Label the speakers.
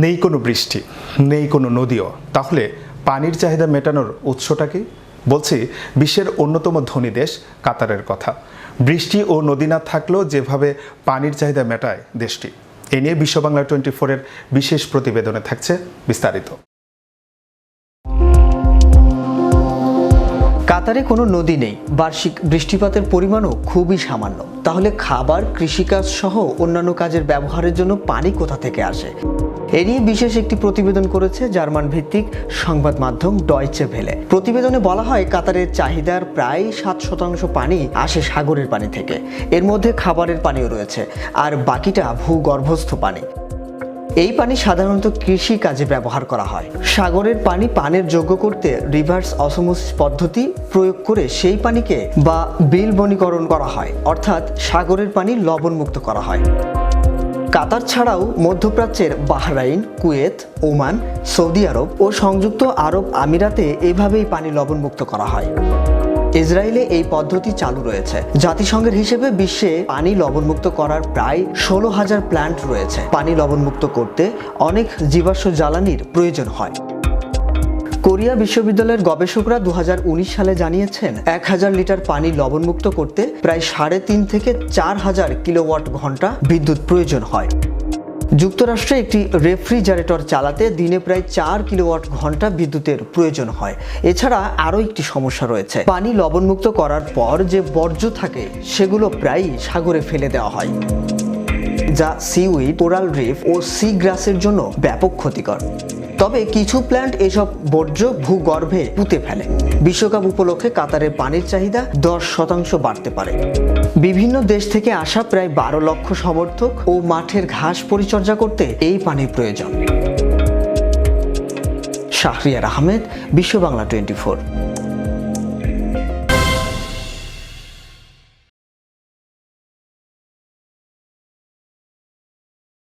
Speaker 1: নেই কোনো বৃষ্টি, নেই কোনো নদীও, তাহলে পানির চাহিদা মেটানোর উৎসটা কি? বলছি বিশ্বের অন্যতম ধনী দেশ কাতারের কথা। বৃষ্টি ও নদী না থাকলেও যেভাবে পানির চাহিদা মেটায় দেশটি, এ নিয়ে বিশ্ব বাংলা 24-এর বিশেষ প্রতিবেদনে থাকছে বিস্তারিত।
Speaker 2: কাতারে কোনো নদী নেই, বার্ষিক বৃষ্টিপাতের পরিমাণও খুবই সামান্য। তাহলে খাবার, কৃষিকাজ সহ অন্যান্য কাজের ব্যবহারের জন্য পানি কোথা থেকে আসে? এ নিয়ে বিশেষ একটি প্রতিবেদন করেছে জার্মান ভিত্তিক সংবাদ মাধ্যম ডয়চে ভেলে। প্রতিবেদনে বলা হয়, কাতারের চাহিদার প্রায় 7% পানি আসে সাগরের পানি থেকে। এর মধ্যে খাবারের পানিও রয়েছে, আর বাকিটা ভূগর্ভস্থ পানি। এই পানি সাধারণত কৃষি কাজে ব্যবহার করা হয়। সাগরের পানি পানের যোগ্য করতে রিভার্স অসমোসিস পদ্ধতি প্রয়োগ করে সেই পানিকে বা বিলবনীকরণ করা হয়, অর্থাৎ সাগরের পানি লবণমুক্ত করা হয়। কাতার ছাড়াও মধ্যপ্রাচ্যের বাহরাইন, কুয়েত, ওমান, সৌদি আরব ও সংযুক্ত আরব আমিরাতে এভাবেই পানি লবণমুক্ত করা হয়। ইসরায়েলে এই পদ্ধতি চালু রয়েছে। জাতিসংঘের হিসেবে বিশ্বে পানি লবণমুক্ত করার প্রায় 16,000 প্ল্যান্ট রয়েছে। পানি লবণমুক্ত করতে অনেক জীবাশ্ম জ্বালানির প্রয়োজন হয়। কোরিয়া বিশ্ববিদ্যালয়ের গবেষকরা 2019 সালে জানিয়েছেন, 1000 লিটার পানি লবণমুক্ত করতে প্রায় 3.5 থেকে 4000 কিলোওয়াট ঘন্টা বিদ্যুৎ প্রয়োজন হয়। যুক্তরাষ্ট্রে একটি রেফ্রিজারেটর চালাতে দিনে প্রায় 4 কিলোওয়াট ঘন্টা বিদ্যুতের প্রয়োজন হয়। এছাড়া আরও একটি সমস্যা রয়েছে। পানি লবণমুক্ত করার পর যে বর্জ্য থাকে সেগুলো প্রায়ই সাগরে ফেলে দেওয়া হয়, যা সিউইড, কোরাল রিফ ও সি গ্রাসের জন্য ব্যাপক ক্ষতিকর। তবে কিছু প্ল্যান্ট এসব বর্জ্য ভূগর্ভে পুঁতে ফেলে। বিশ্বকাপ উপলক্ষে কাতারের পানির চাহিদা 10% বাড়তে পারে। বিভিন্ন দেশ থেকে আসা প্রায় 12 লক্ষ সমর্থক ও মাঠের ঘাস পরিচর্যা করতে এই পানির প্রয়োজন। শাহরিয়ার আহমেদ, বিশ্ব বাংলা 24।